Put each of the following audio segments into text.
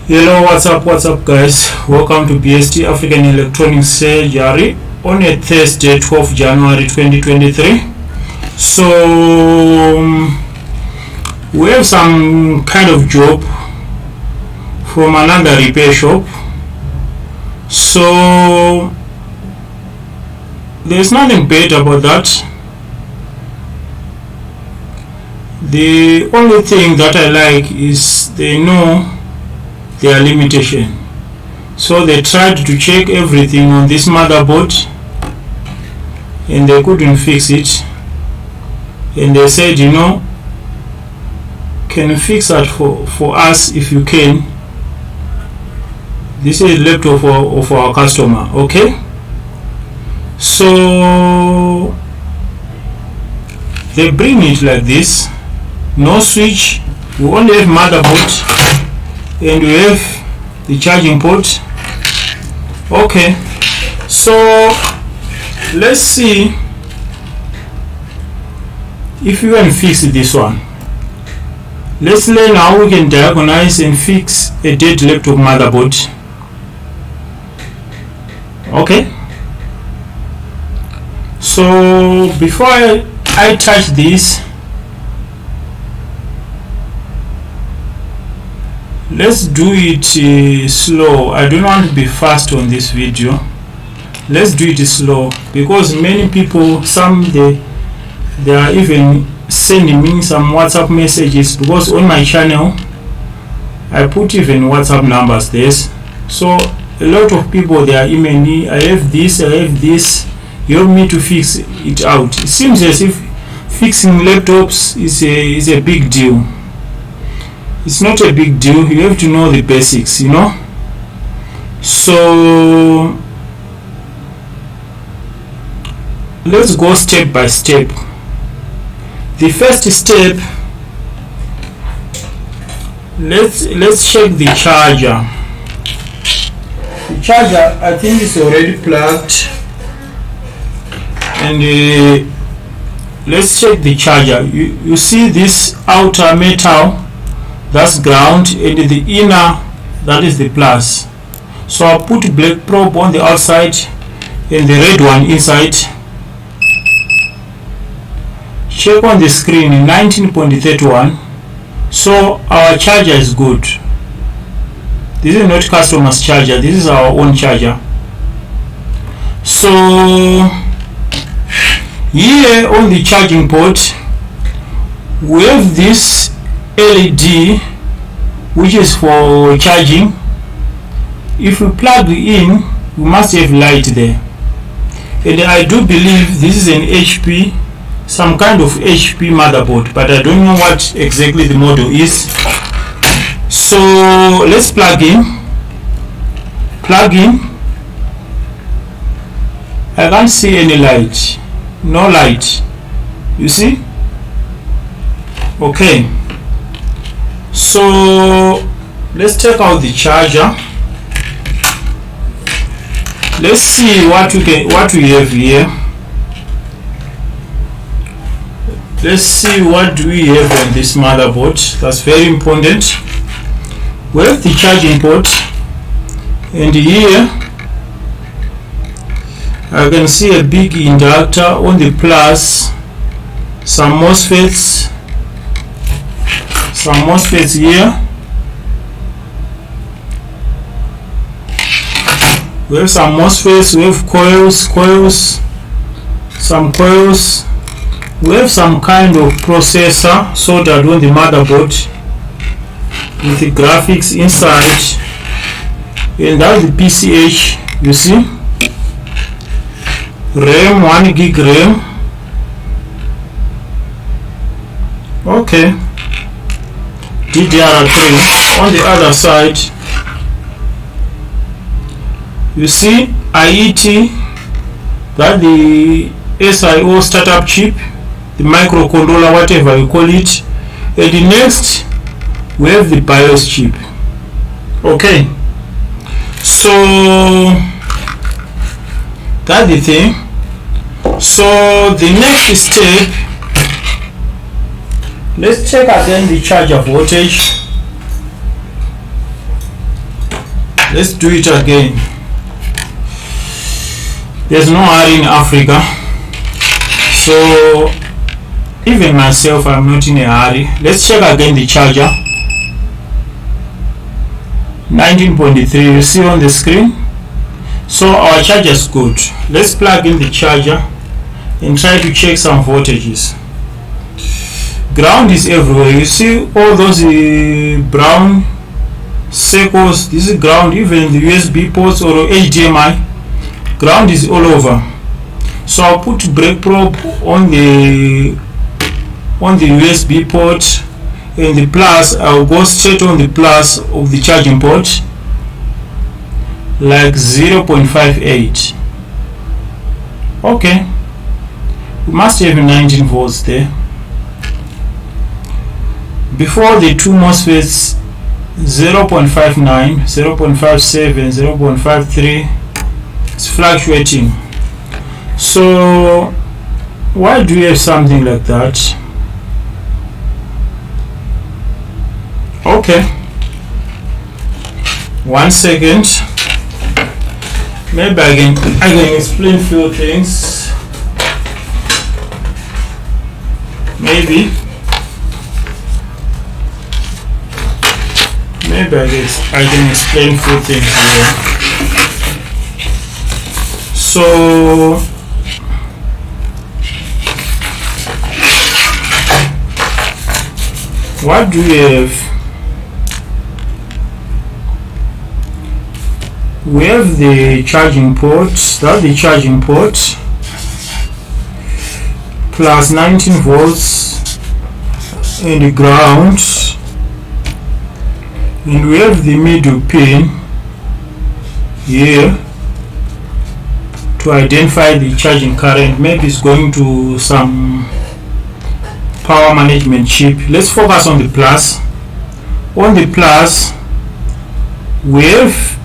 Hello, what's up guys, welcome to BST African Electronics Surgery on a Thursday 12 January 2023. So we have some kind of job from another repair shop, so there's nothing bad about that. The only thing that I like is they know their limitation, so they tried to check everything on this motherboard and they couldn't fix it, and they said, can you fix that for us if you can? This is laptop of our customer. Okay, so they bring it like this, no switch, we only have motherboard and we have the charging port. Okay, so let's see if we can fix this one. Let's learn how we can diagnose and fix a dead laptop motherboard. Okay, so before I touch this, let's do it slow. I don't want to be fast on this video. Let's do it slow, because many people, they are even sending me some WhatsApp messages, because on my channel I put even WhatsApp numbers there. So a lot of people, they are emailing me, I have this, you want me to fix it out. It seems as if fixing laptops is a big deal. It's not a big deal. You have to know the basics, So let's go step by step. The first step, let's check the charger. The charger, I think, is already plugged, and let's check the charger. You see this outer metal, that's ground, and the inner, that is the plus. So I'll put black probe on the outside and the red one inside. Check on the screen, 19.31. so our charger is good. This is not customer's charger, this is our own charger. So here on the charging port we have this LED, which is for charging. If we plug in, we must have light there, and I do believe this is an HP, some kind of HP motherboard, but I don't know what exactly the model is. So let's plug in. I can't see any light, no light, you see. Okay, so let's take out the charger. Let's see what we have here. Let's see what we have on this motherboard. That's very important. We have the charging port, and here I can see a big inductor on the plus, some MOSFETs here. We have some MOSFETs, we have coils, some coils. We have some kind of processor soldered on the motherboard with the graphics inside, and that's the PCH, you see. RAM, 1 gig RAM. Okay, DDR3 on the other side. You see E.T.C, that the SIO startup chip, the microcontroller, whatever you call it. And the next we have the BIOS chip. Okay, so that's the thing. So the next step, let's check again the charger voltage. Let's do it again. There's no hurry in Africa, so even myself, I'm not in a hurry. Let's check again the charger. 19.3, you see on the screen. So our charger is good. Let's plug in the charger and try to check some voltages. Ground is everywhere. You see all those brown circles. This is ground. Even the USB ports or HDMI, ground is all over. So I'll put brake probe on the USB port, and the plus, I'll go straight on the plus of the charging port, like 0.58. Okay, we must have 19 volts there. Before the two MOSFETs, 0.59, 0.57, 0.53, it's fluctuating. So why do you have something like that? Okay, 1 second. Maybe I can explain few things. Maybe I can explain few things here. So what do we have? We have the charging port. That's the charging port, plus 19 volts in the ground, and we have the middle pin here to identify the charging current. Maybe it's going to some power management chip. Let's focus on the plus. On the plus, we have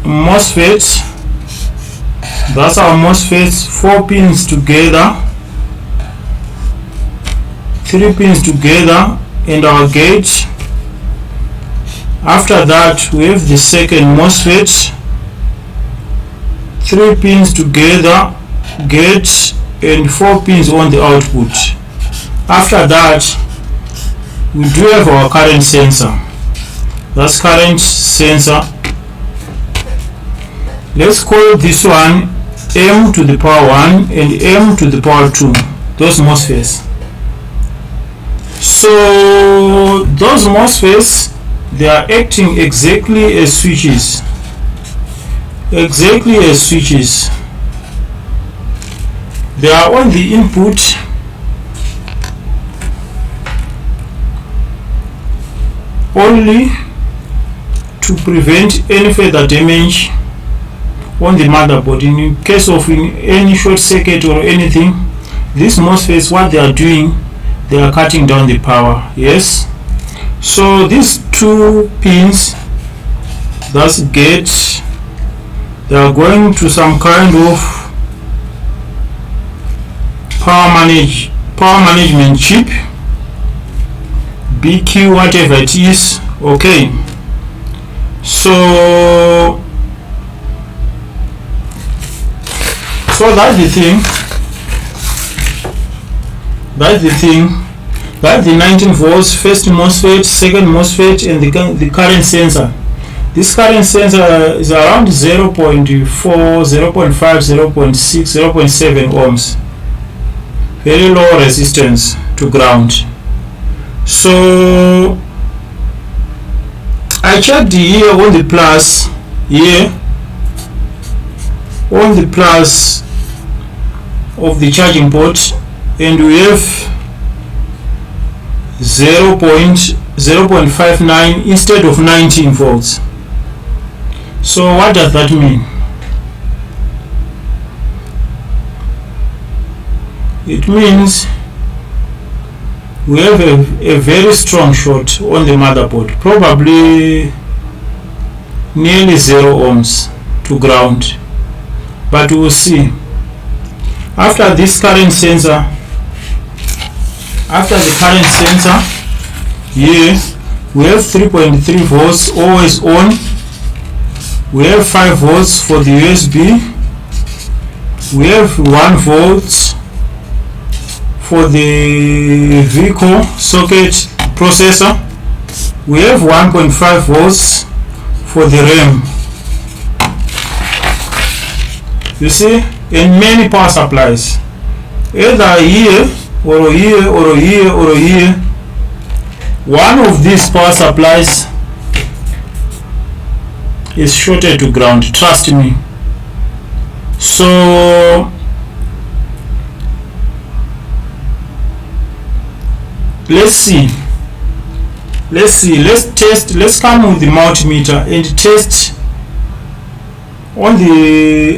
MOSFET. That's our MOSFETs, 4 pins together, 3 pins together, and our gate. After that, we have the second MOSFET, 3 pins together, gate, and 4 pins on the output. After that, we do have our current sensor. That's current sensor. Let's call this one M to the power 1 and M to the power 2, those MOSFETs. So those MOSFETs, they are acting exactly as switches. Exactly as switches. They are on the input only to prevent any further damage on the motherboard. In case of any short circuit or anything, these MOSFETs, what they are doing, they are cutting down the power. Yes, so these 2 pins, that's gate, they are going to some kind of power management chip, BQ, whatever it is. Okay, so that's the thing. That's the 19 volts, first MOSFET, second MOSFET, and the current sensor. This current sensor is around 0.4, 0.5, 0.6, 0.7 ohms. Very low resistance to ground. So I checked here on the plus, here on the plus of the charging port, and we have 0.59 instead of 19 volts. So what does that mean? It means we have a very strong short on the motherboard, probably nearly 0 ohms to ground, but we will see. After this current sensor, here we have 3.3 volts always on, We have 5 volts for the USB. We have 1 volt for the vehicle socket processor. We have 1.5 volts for the RAM. You see, in many power supplies, either here or here or here or here, one of these power supplies is shorted to ground, trust me. So let's test. Let's come with the multimeter and test on the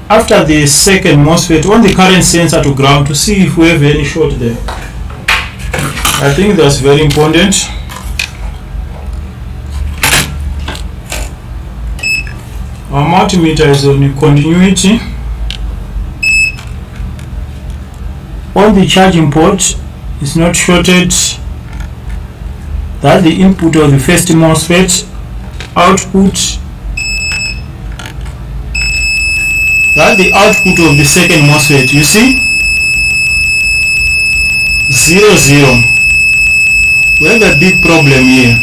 after the second MOSFET on the current sensor to ground to see if we have any short there. I think that's very important. Our multimeter is on continuity. On the charging port is not shorted. That's the input of the first MOSFET. Output. That's the output of the second MOSFET. You see? 0, 0. We have a big problem here.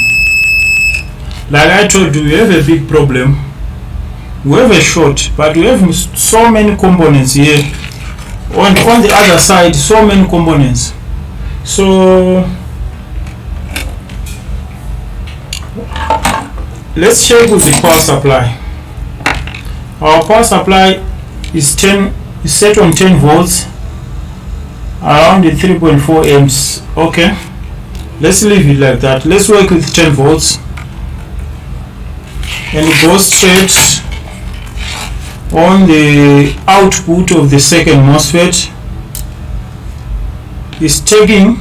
Like I told you, we have a big problem. We have a short, but we have so many components here. On the other side, so many components. So let's check with the power supply. Our power supply is set on 10 volts, around the 3.4 amps. Okay, let's leave it like that. Let's work with 10 volts and go straight on the output of the second MOSFET. Is taking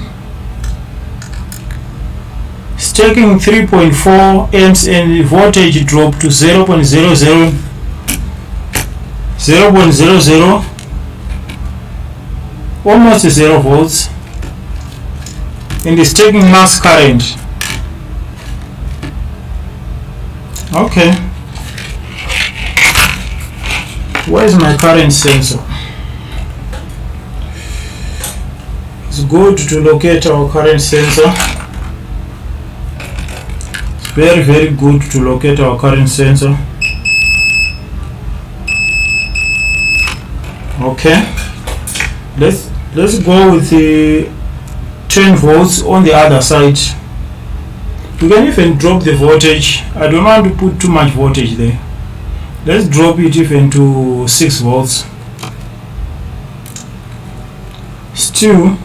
3.4 amps and the voltage drop to 0.00, almost 0 volts, and is taking mass current. Okay, where is my current sensor? It's good to locate our current sensor. It's very, very good to locate our current sensor. Okay, let's go with the 10 volts on the other side. You can even drop the voltage. I don't want to put too much voltage there. Let's drop it even to 6 volts. Still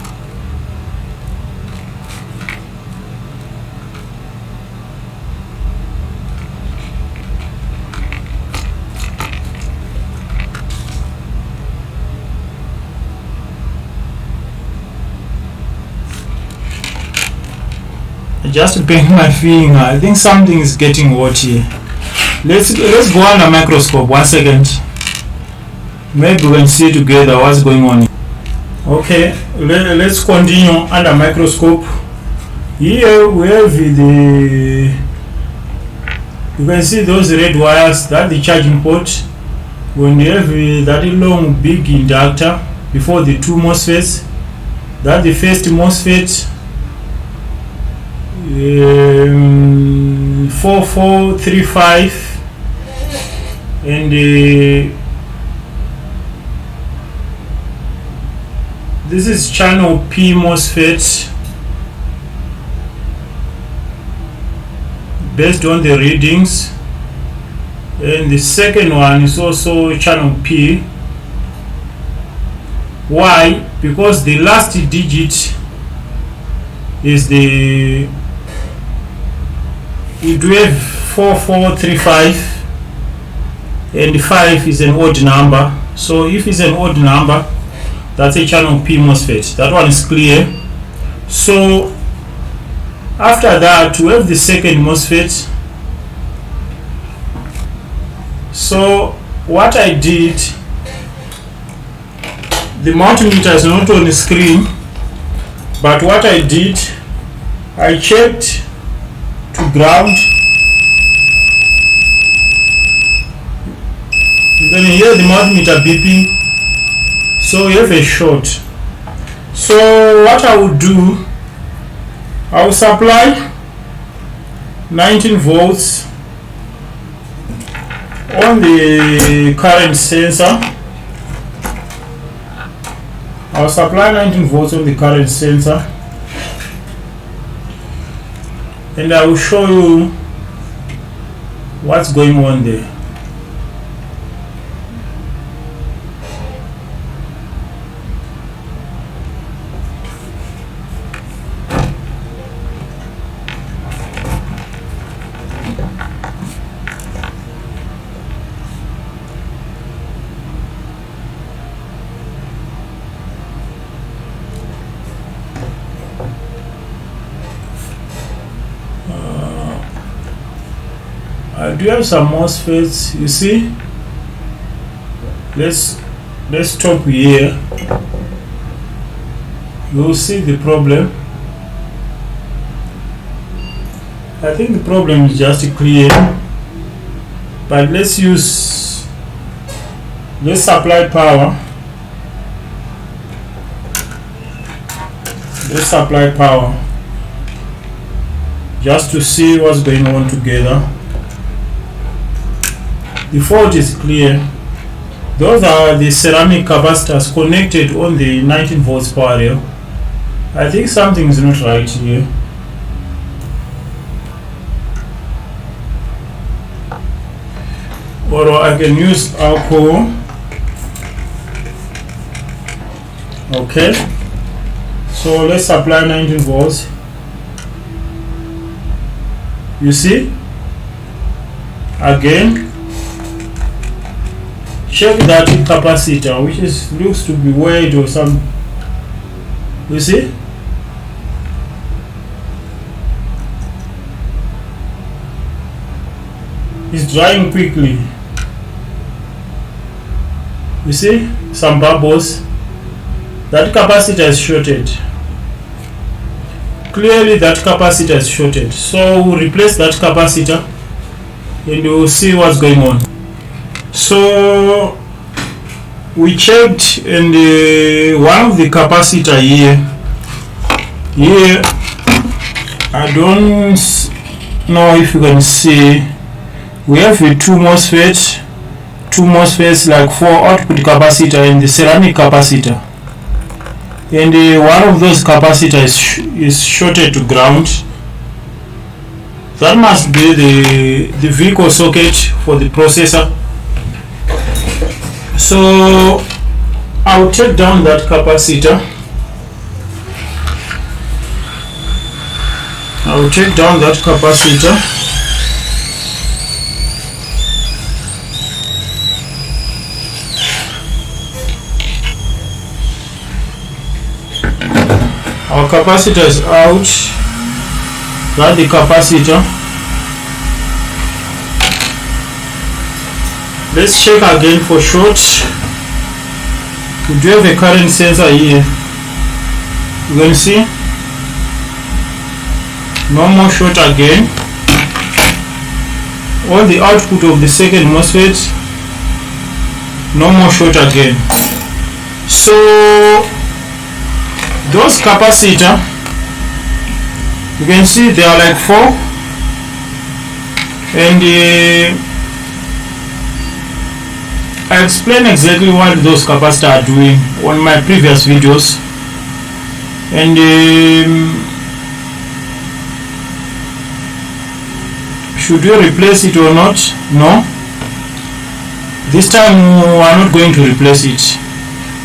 just bang my finger. I think something is getting hot here. Let's go under microscope 1 second. Maybe we can see together what's going on. Okay, let's continue under microscope. Here we have you can see those red wires. That's the charging port. When you have that long big inductor before the 2 MOSFETs, that's the first MOSFET. 4435, and this is channel P MOSFET based on the readings, and the second one is also channel P. Why? Because the last digit is the we do have 4435, and 5 is an odd number. So if it's an odd number, that's a channel P MOSFET. That one is clear. So after that we have the second MOSFET. So what I did, the multimeter is not on the screen, but what I did, I checked to ground You can hear the multimeter beeping, so you have a short. So what I will do, I will supply 19 volts on the current sensor. I'll supply 19 volts on the current sensor, and I will show you what's going on there. I do have some MOSFETs, you see. Let's stop here. You'll see the problem. I think the problem is just clear, but let's supply power. Let's supply power just to see what's going on together. The fault is clear. Those are the ceramic capacitors connected on the 19 volts power rail. I think something is not right here. Or I can use alcohol. Okay, so let's apply 19 volts. You see, again check that capacitor, which looks to be weight or some. You see, it's drying quickly. You see some bubbles. That capacitor is shorted. Clearly that capacitor is shorted, so we'll replace that capacitor and we'll see what's going on. So we checked, and one of the capacitor here I don't know if you can see, we have a two MOSFETs like 4 output capacitor and the ceramic capacitor, and one of those capacitors is shorted to ground. That must be the vehicle socket for the processor. So I'll take down that capacitor. Our capacitor is out. That's the capacitor. Let's check again for short. We do have a current sensor here. You can see no more short again. On the output of the second MOSFET, no more short again. So those capacitor, you can see they are like 4, and I explained exactly what those capacitors are doing on my previous videos, and should we replace it or not? No, this time we are not going to replace it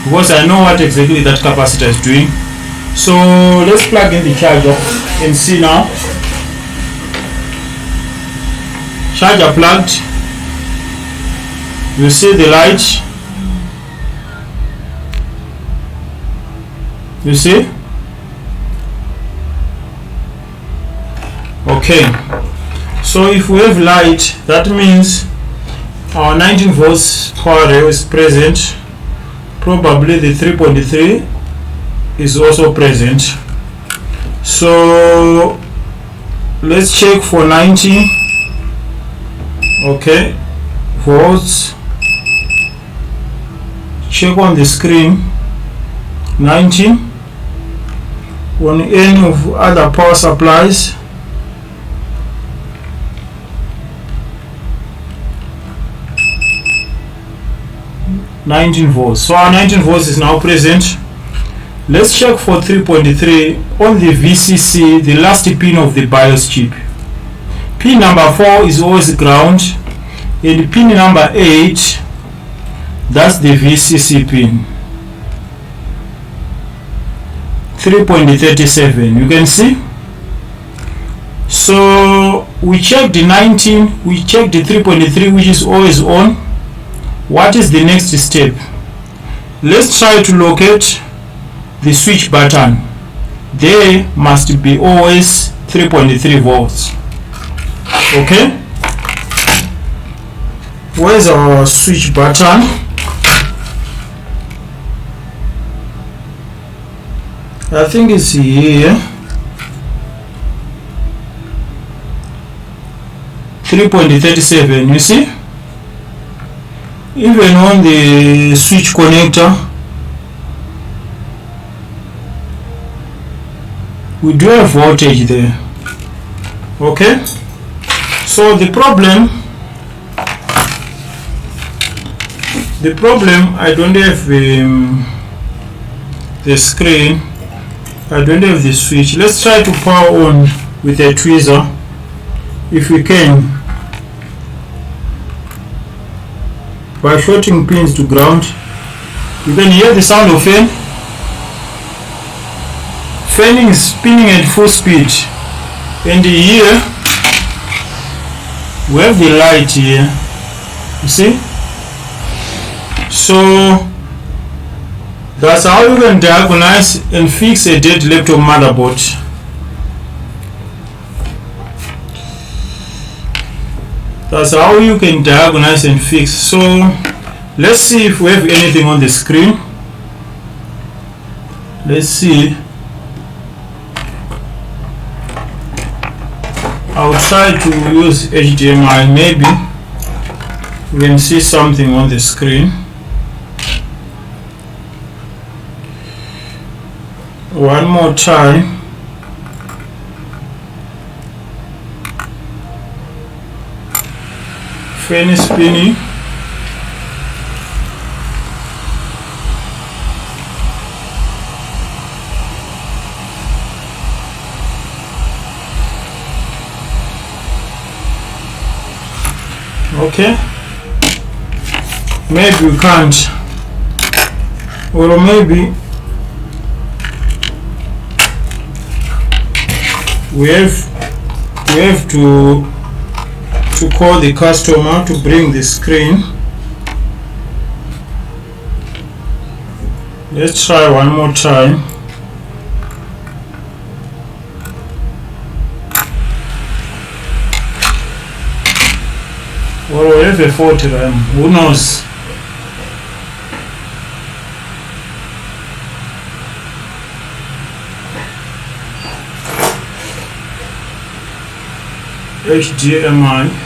because I know what exactly that capacitor is doing. So let's plug in the charger and see now. Charger plugged. You see the light. You see? Okay. So if we have light, that means our 19 volts power rail is present. Probably the 3.3 is also present. So let's check for 90. Okay, volts. check on the screen 19. On any of other power supplies, .19 volts. So our 19 volts is now present. Let's check for 3.3 on the VCC, the last pin of the BIOS chip. Pin number 4 is always ground, and pin number 8, that's the VCC pin. 3.37, you can see. So we checked the 19, we checked the 3.3, which is always on. What is the next step? Let's try to locate the switch button. There must be always 3.3 volts. Okay, where's our switch button? I think it's here. 3.37, you see? Even on the switch connector, we do have voltage there. Okay, so the problem I don't have the screen, I don't have the switch. Let's try to power on with a tweezer if we can, by shorting pins to ground. You can hear the sound of fan. Fanning is spinning at full speed, and here we have the light here, you see. So that's how you can diagnose and fix a dead laptop motherboard. That's how you can diagnose and fix. So let's see if we have anything on the screen. Let's see. I'll try to use HDMI, maybe we can see something on the screen. One more time. Fan is spinning. Okay, maybe we can't, or maybe we have to call the customer to bring the screen. Let's try one more time. Or we have a 40 RAM, who knows? HDMI.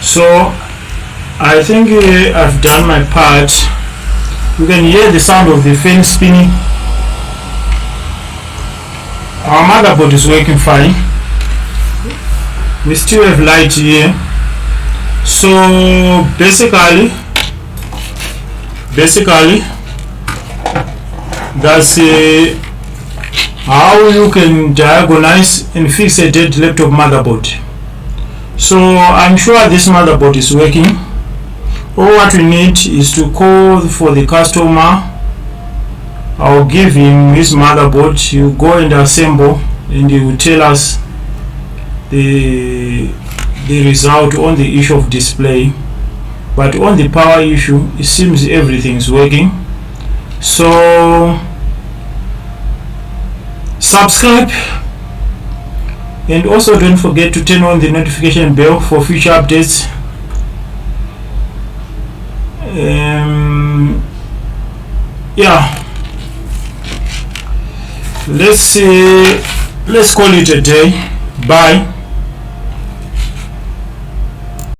So I think I've done my part. You can hear the sound of the fan spinning. Our motherboard is working fine. We still have light here. So basically that's how you can diagnose and fix a dead laptop motherboard. So I'm sure this motherboard is working. All what we need is to call for the customer. I'll give him his motherboard. You go and assemble, and he will tell us the result on the issue of display, but on the power issue it seems everything's working. So subscribe, and also don't forget to turn on the notification bell for future updates. Yeah, let's call it a day. Bye.